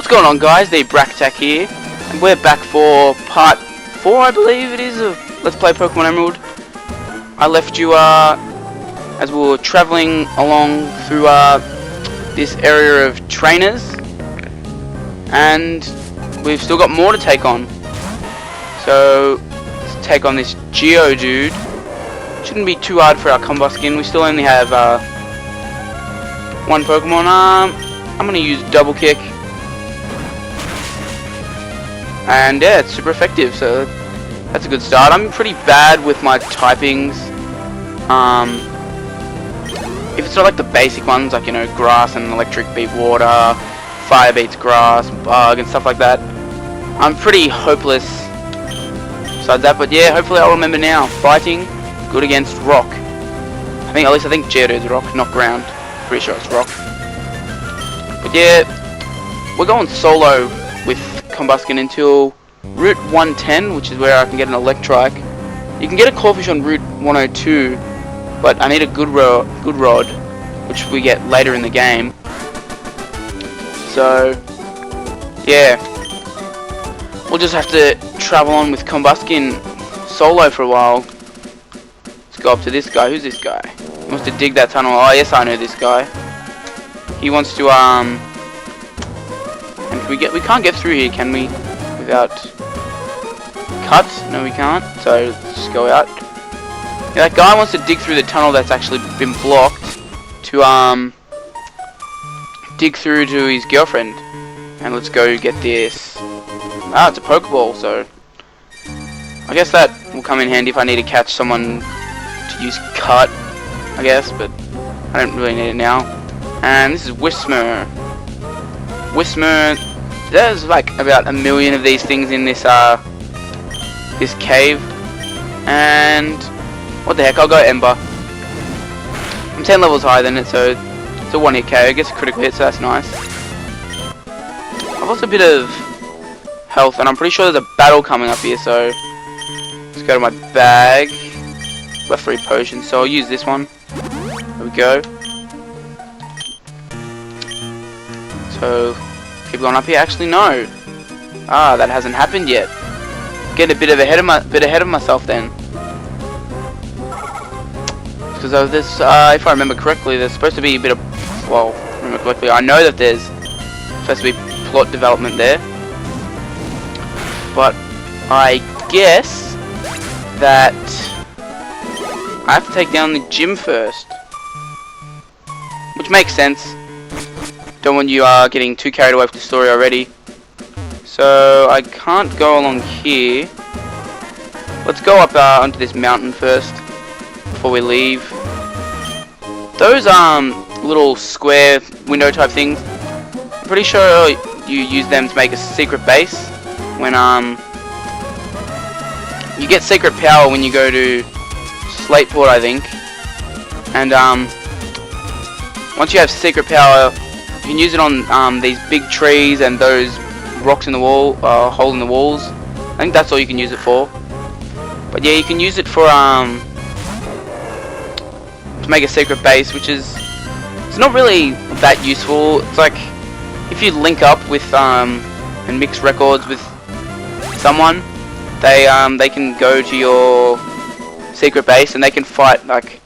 What's going on, guys? The Brack Attack here, and we're back for part 4, I believe it is, of Let's Play Pokemon Emerald. I left you as we were travelling along through this area of trainers, and we've still got more to take on. So let's take on this Geodude. Shouldn't be too hard for our Combuskin. We still only have one Pokemon. I'm gonna use Double Kick. And yeah, it's super effective, so that's a good start. I'm pretty bad with my typings. If it's not like the basic ones, like, you know, grass and electric beat water, fire beats grass, bug and stuff like that, I'm pretty hopeless besides that. But yeah, hopefully I'll remember now. Fighting, good against rock. I think Geodude's rock, not ground. Pretty sure it's rock. But yeah, we're going solo with Combuskin until Route 110, which is where I can get an Electrike. You can get a Corphish on Route 102, but I need a good rod, which we get later in the game. So yeah, we'll just have to travel on with Combuskin solo for a while. Let's go up to this guy. Who's this guy? He wants to dig that tunnel. Oh yes, I know this guy. He wants to and we can't get through here, can we? Without cuts? No, we can't. So let's just go out. Yeah, that guy wants to dig through the tunnel that's actually been blocked to dig through to his girlfriend. And let's go get this. Ah, it's a Pokeball, so I guess that will come in handy if I need to catch someone to use cut, I guess, but I don't really need it now. And this is Whismur. There's like about 1 million of these things in this this cave. And what the heck, I'll go Ember. I'm 10 levels higher than it, so it's a 1-hit KO. I guess a critical hit, so that's nice. I've lost a bit of health, and I'm pretty sure there's a battle coming up here, so let's go to my bag. Left 3 potions, so I'll use this one. There we go. So keep going up here. Actually, no. That hasn't happened yet. Getting a bit ahead of myself then. Because of this, if I remember correctly, there's supposed to be a bit of, well, if I remember correctly, I know that there's supposed to be plot development there. But I guess that I have to take down the gym first, which makes sense. Don't want you getting too carried away with the story already. So I can't go along here. Let's go up onto this mountain first before we leave. Those little square window type things, I'm pretty sure you use them to make a secret base. When you get secret power when you go to Slateport, I think. And once you have secret power, you can use it on these big trees and those rocks in the wall, hole in the walls. I think that's all you can use it for. But yeah, you can use it for to make a secret base, which is, it's not really that useful. It's like if you link up with and mix records with someone, they can go to your secret base and they can fight like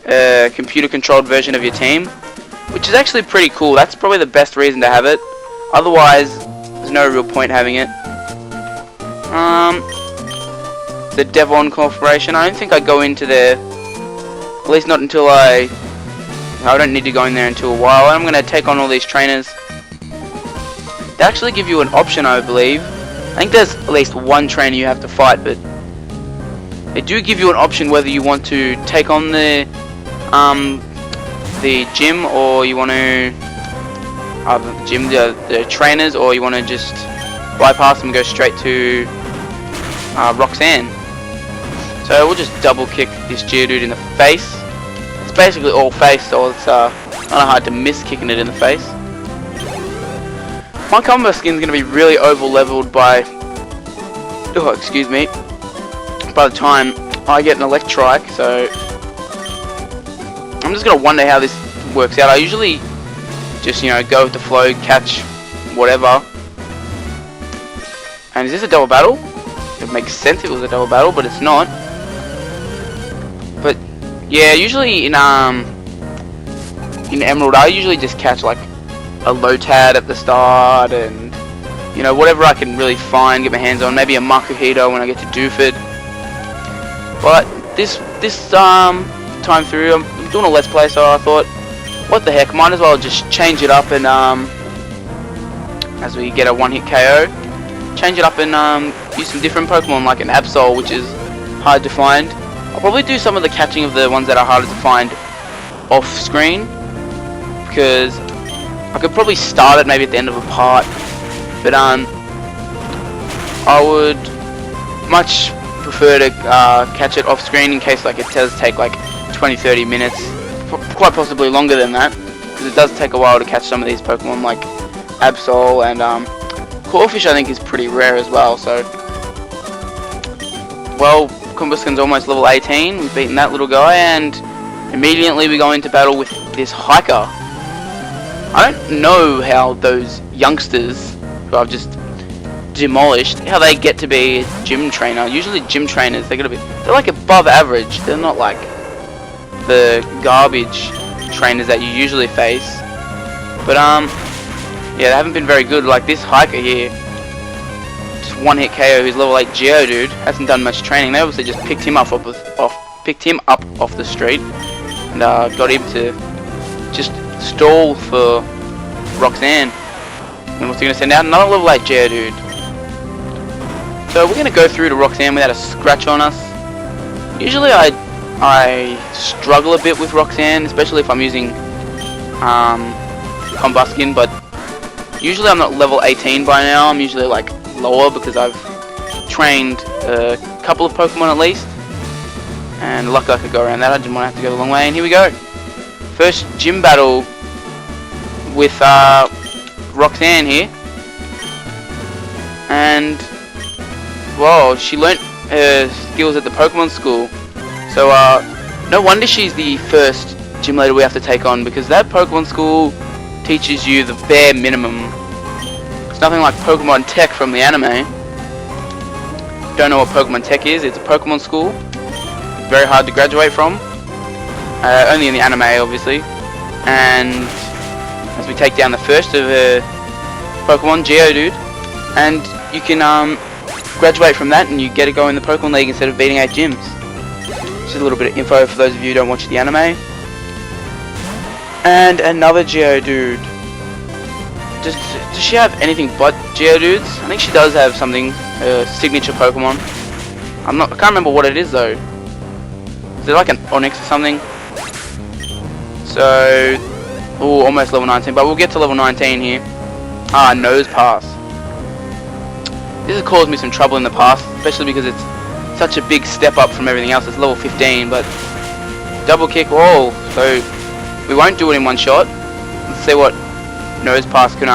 a computer controlled version of your team, which is actually pretty cool. That's probably the best reason to have it. Otherwise, there's no real point having it. The Devon Corporation, I don't think I go into there, at least not until I don't need to go in there until a while. I'm going to take on all these trainers. They actually give you an option, I believe. I think there's at least one trainer you have to fight, but they do give you an option whether you want to take on the gym, or you want to the trainers, or you want to just bypass them and go straight to Roxanne. So we'll just double kick this Geodude in the face. It's basically all face, so it's not hard to miss kicking it in the face. My Combuskin's going to be really over leveled by, excuse me, by the time I get an Electrike, so I'm just going to wonder how this works out. I usually just, you know, go with the flow, catch whatever. And is this a double battle? It makes sense if it was a double battle, but it's not. But yeah, usually in Emerald, I usually just catch like a Lotad at the start, and you know, whatever I can really find, get my hands on. Maybe a Makuhito when I get to Dooford. But this time through, I'm doing a Let's Play, so I thought, what the heck, might as well just change it up and as we get a one-hit KO, change it up and use some different Pokemon like an Absol, which is hard to find. I'll probably do some of the catching of the ones that are harder to find off screen, because I could probably start it maybe at the end of a part, but I would much prefer to catch it off screen in case like it does take like 20-30 minutes, quite possibly longer than that, because it does take a while to catch some of these Pokemon like Absol, and Clawfish I think is pretty rare as well. So, well, Combusken's almost level 18, we've beaten that little guy, and immediately we go into battle with this Hiker. I don't know how those youngsters, who I've just demolished, how they get to be a gym trainer. Usually gym trainers, they're like above average. They're not like the garbage trainers that you usually face. But yeah, they haven't been very good. Like this Hiker here, just one-hit KO, who's level 8 Geodude, hasn't done much training. They obviously just picked him up off the street and got him to just stall for Roxanne. And what's he gonna send out? Another level 8 Geodude. So we're gonna go through to Roxanne without a scratch on us. Usually I struggle a bit with Roxanne, especially if I'm using Combusken, but usually I'm not level 18 by now. I'm usually like lower because I've trained a couple of Pokemon at least, and luckily I could go around that. I didn't want to have to go the long way, and here we go. First gym battle with Roxanne here, and whoa, she learnt her skills at the Pokemon school, so no wonder she's the first gym leader we have to take on, because that Pokemon school teaches you the bare minimum. It's nothing like Pokemon Tech from the anime. Don't know what Pokemon Tech is? It's a Pokemon school. It's very hard to graduate from. Only in the anime, obviously. And as we take down the first of her Pokemon, Geodude, and you can graduate from that and you get to go in the Pokemon League instead of beating 8 gyms. Just a little bit of info for those of you who don't watch the anime. And another Geodude. Does she have anything but Geodudes? I think she does have something, her signature Pokemon. I can't remember what it is though. Is it like an Onix or something? So, oh, almost level 19, but we'll get to level 19 here. Nose Pass. This has caused me some trouble in the past, especially because it's such a big step up from everything else. It's level 15, but double kick, whoa, so we won't do it in one shot. Let's see what Nose Pass can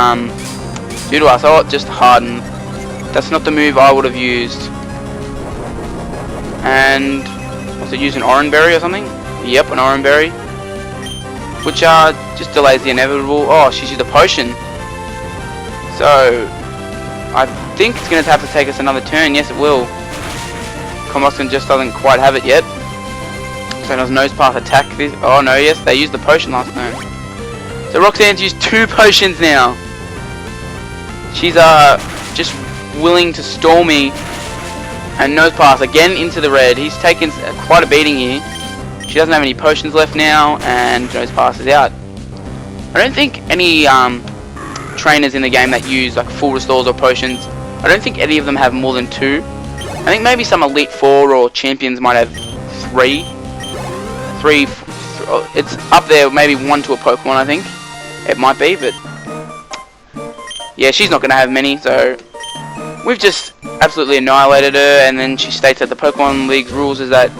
do to us. Oh, just harden. That's not the move I would have used. And was it use an Orange Berry or something? Yep, an Orange Berry, which just delays the inevitable. Oh, she's used a potion. So I think it's going to have to take us another turn. Yes, it will. Combusken just doesn't quite have it yet. So does Nose Pass attack this? Oh no, yes, they used the potion last turn. So Roxanne's used 2 potions now. She's just willing to stall me. And Nose Pass again into the red. He's taken quite a beating here. She doesn't have any potions left now, and Nose Pass is out. I don't think any trainers in the game that use like full restores or potions, I don't think any of them have more than 2. I think maybe some Elite 4 or Champions might have 3. It's up there, maybe 1 to a Pokemon, I think. It might be, but yeah, she's not going to have many, so we've just absolutely annihilated her. And then she states that the Pokemon League's rules is that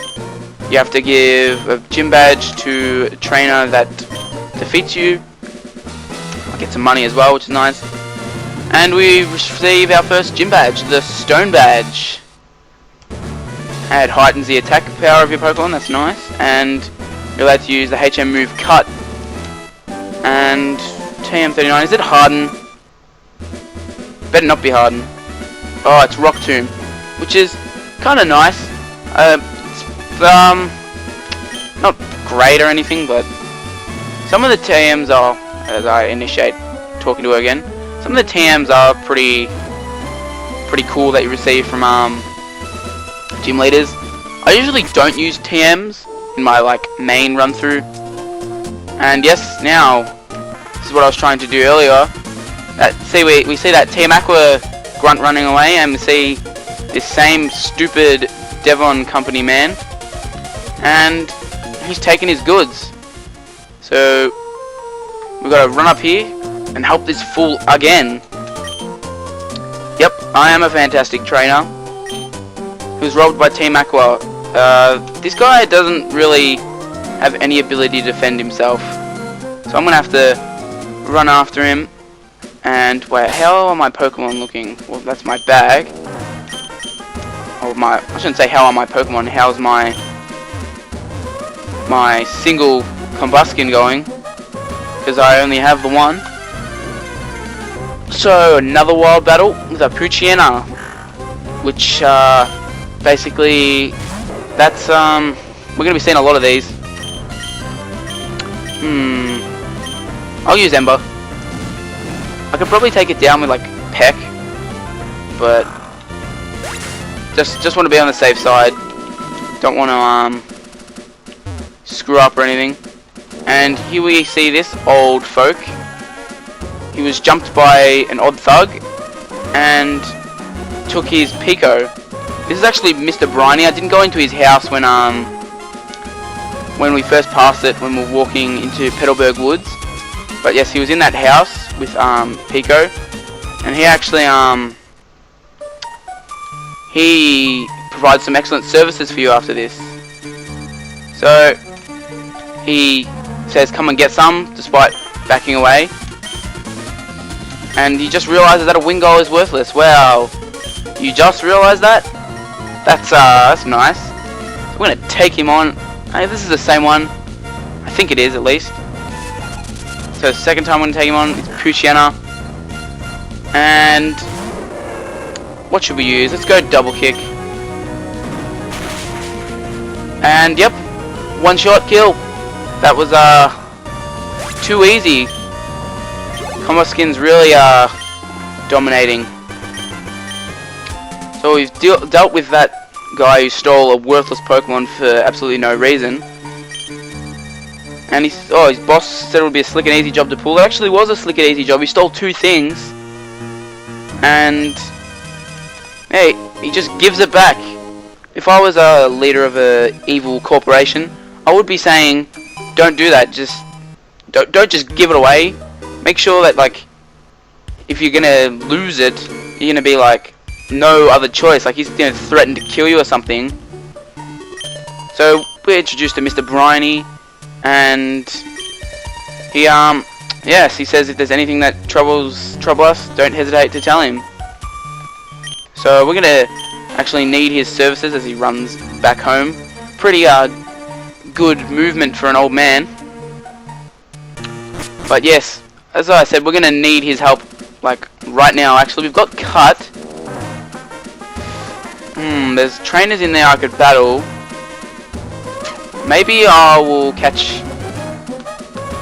you have to give a gym badge to a trainer that defeats you. I'll get some money as well, which is nice. And we receive our first gym badge, the Stone Badge. And it heightens the attack power of your Pokemon, that's nice. And you're allowed to use the HM move Cut. And TM39, is it Harden? Better not be Harden. Oh, it's Rock Tomb, which is kind of nice. It's, not great or anything, but some of the TMs are, as I initiate talking to her again, some of the TMs are pretty cool that you receive from gym leaders. I usually don't use TMs in my like main run through, and yes, now this is what I was trying to do earlier. We see that Team Aqua grunt running away, and we see this same stupid Devon company man, and he's taking his goods. So we've got to run up here and help this fool again. Yep, I am a fantastic trainer who's robbed by Team Aqua. This guy doesn't really have any ability to defend himself, so I'm gonna have to run after him. And wait, how are my Pokemon looking? Well, that's my bag. Or I shouldn't say how are my Pokemon. How's my single combustion going? Because I only have the one. So another wild battle with a Poochyena, which basically that's we're gonna be seeing a lot of these. I'll use Ember. I could probably take it down with like Peck, but just want to be on the safe side. Don't want to screw up or anything. And here we see this old folk. He was jumped by an odd thug and took his Pico. This is actually Mr. Briny. I didn't go into his house when we first passed it when we were walking into Petalburg Woods. But yes, he was in that house with Pico, and he actually he provides some excellent services for you after this. So he says come and get some despite backing away, and he just realizes that a Wingull is worthless. Wow, you just realized that? That's nice. So we're gonna take him on. Hey, this is the same one. I think it is, at least. So second time I'm going to take him on, it's Poochyena. And what should we use? Let's go double kick. And yep, one shot kill. That was too easy. Combuskin's really dominating. So we've dealt with that guy who stole a worthless Pokemon for absolutely no reason. And his boss said it would be a slick and easy job to pull. It actually was a slick and easy job. He stole 2 things, and hey, he just gives it back. If I was a leader of a evil corporation, I would be saying, don't do that. Just don't just give it away. Make sure that like, if you're gonna lose it, you're gonna be like, no other choice. Like he's gonna threaten to kill you or something. So we're introduced to Mr. Briny. And he yes, he says if there's anything that trouble us, don't hesitate to tell him. So we're gonna actually need his services as he runs back home. Pretty good movement for an old man. But yes, as I said, we're gonna need his help like right now. Actually, we've got Cut. There's trainers in there I could battle. Maybe I will catch.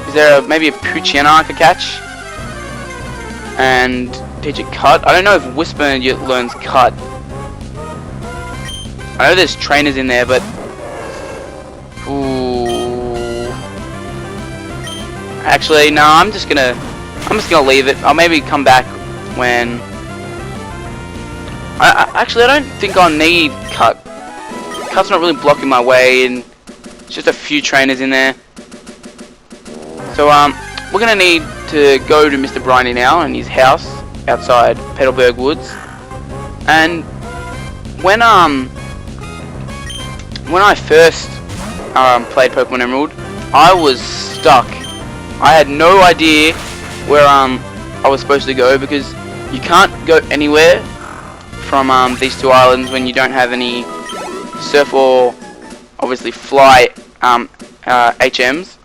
Is there maybe a Poochyena I could catch and teach it Cut? I don't know if Whisper yet learns Cut. I know there's trainers in there, but ooh. Actually, no. I'm just gonna leave it. I'll maybe come back when. Actually, I don't think I'll need Cut. Cut's not really blocking my way, and just a few trainers in there. So we're gonna need to go to Mr. Briny now in his house outside Petalburg Woods. And when I first played Pokemon Emerald, I was stuck. I had no idea where I was supposed to go, because you can't go anywhere from these 2 islands when you don't have any surf or obviously fly HMs.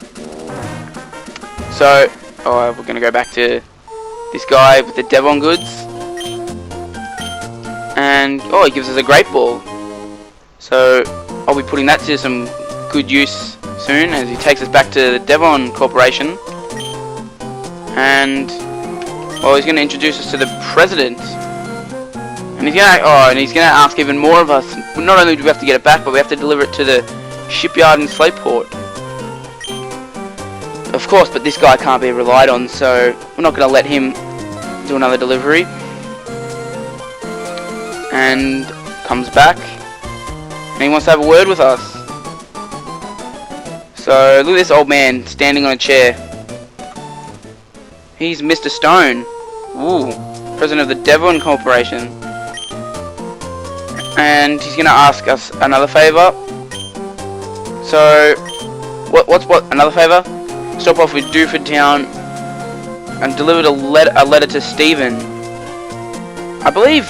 So we're gonna go back to this guy with the Devon goods. And oh, he gives us a great ball. So I'll be putting that to some good use soon as he takes us back to the Devon Corporation. And well, he's going to introduce us to the president. And he's gonna ask even more of us. Not only do we have to get it back, but we have to deliver it to the shipyard in Slateport. Of course, but this guy can't be relied on, so we're not going to let him do another delivery. And comes back, and he wants to have a word with us. So look at this old man standing on a chair. He's Mr. Stone. Ooh, president of the Devon Corporation. And he's gonna ask us another favor. So, what's another favor? Stop off with Duford Town and deliver a letter to Stephen. I believe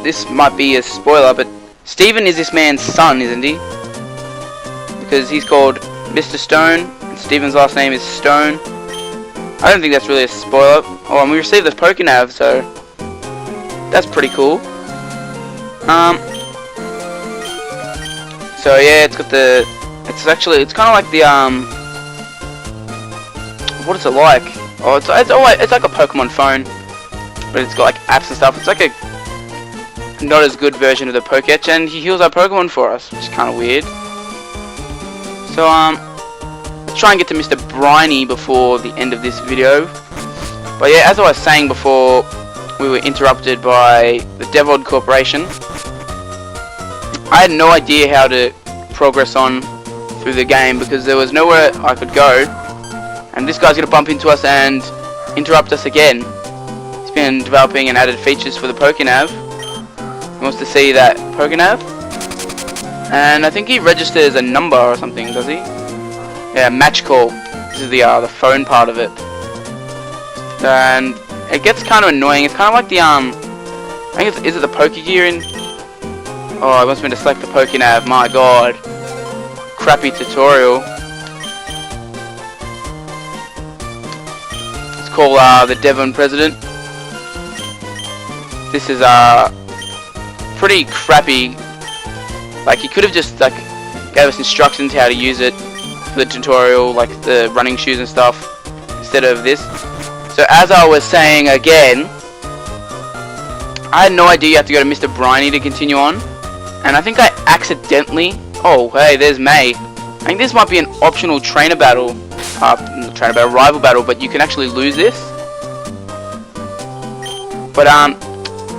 this might be a spoiler, but Stephen is this man's son, isn't he? Because he's called Mr. Stone, and Stephen's last name is Stone. I don't think that's really a spoiler. Oh, and we received the Pokénav, so that's pretty cool. So yeah, it's got the. It's kind of like the what is it like? Oh, it's like a Pokemon phone, but it's got like apps and stuff. It's like a not as good version of the Pokétch, and he heals our Pokemon for us, which is kind of weird. So let's try and get to Mr. Briny before the end of this video. But yeah, as I was saying before, we were interrupted by the Devon Corporation. I had no idea how to progress on through the game because there was nowhere I could go, and this guy's gonna bump into us and interrupt us again. He's been developing and added features for the Pokénav. He wants to see that Pokénav, and I think he registers a number or something, does he? Yeah, match call. This is the phone part of it, and it gets kind of annoying. It's kind of like the I think is it the Pokegear in? Oh, I wants me to select the Pokénav. My God, crappy tutorial. Let's call the Devon president. This is pretty crappy. Like, he could have just like gave us instructions how to use it for the tutorial, like the running shoes and stuff, instead of this. So as I was saying again, I had no idea you have to go to Mr. Briny to continue on, and I think I accidentally. Oh, hey, there's May. I think this might be an optional trainer battle, rival battle, but you can actually lose this. But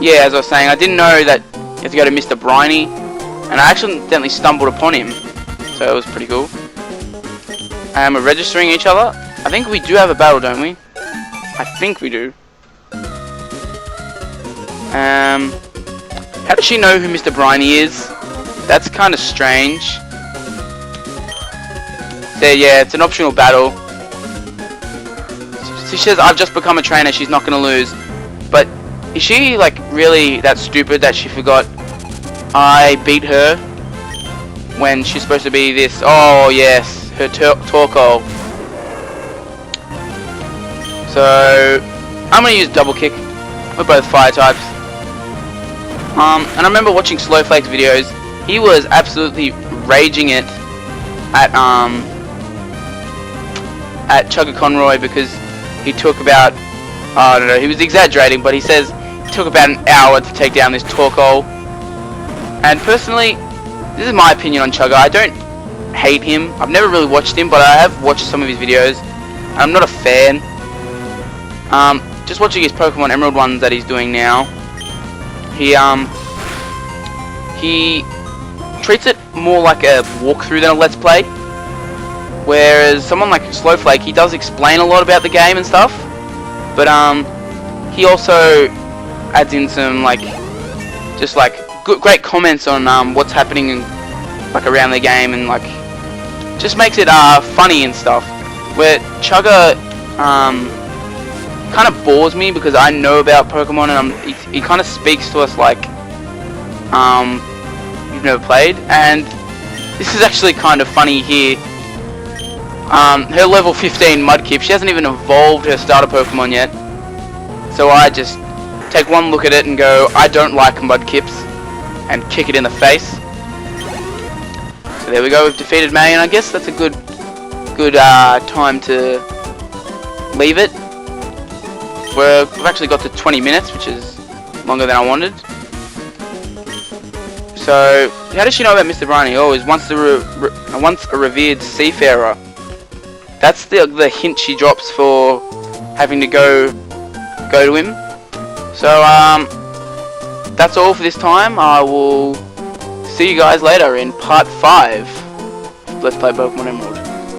yeah, as I was saying, I didn't know that you have to go to Mr. Briny, and I accidentally stumbled upon him, so it was pretty cool. And we're registering each other. I think we do have a battle, don't we? I think we do. How does she know who Mr. Briny is? That's kind of strange. So yeah, it's an optional battle. She says, I've just become a trainer, she's not going to lose. But is she like really that stupid that she forgot I beat her when she's supposed to be this? Oh yes, her Torkoal. So I'm going to use double kick. We're both fire types. And I remember watching Slowflake's videos. He was absolutely raging it at Chugga Conroy because he took about, I don't know, he was exaggerating, but he says it took about an hour to take down this Torkoal. And personally, this is my opinion on Chugga. I don't hate him. I've never really watched him, but I have watched some of his videos. I'm not a fan. Just watching his Pokemon Emerald ones that he's doing now, he treats it more like a walkthrough than a Let's Play. Whereas someone like Slowflake, he does explain a lot about the game and stuff, but he also adds in some like just like great comments on what's happening in, like around the game, and like just makes it funny and stuff. Where Chugga kind of bores me because I know about Pokemon, and he kind of speaks to us like you've never played. And this is actually kind of funny here. Her level 15 Mudkip, she hasn't even evolved her starter Pokemon yet, so I just take one look at it and go, I don't like Mudkips, and kick it in the face. So there we go, we've defeated May, and I guess that's a good time to leave it. We've actually got to 20 minutes, which is longer than I wanted. So, how does she know about Mr. Briny? Oh, he's once a revered seafarer. That's the hint she drops for having to go to him. So, that's all for this time. I will see you guys later in part 5. Let's play Pokemon Emerald.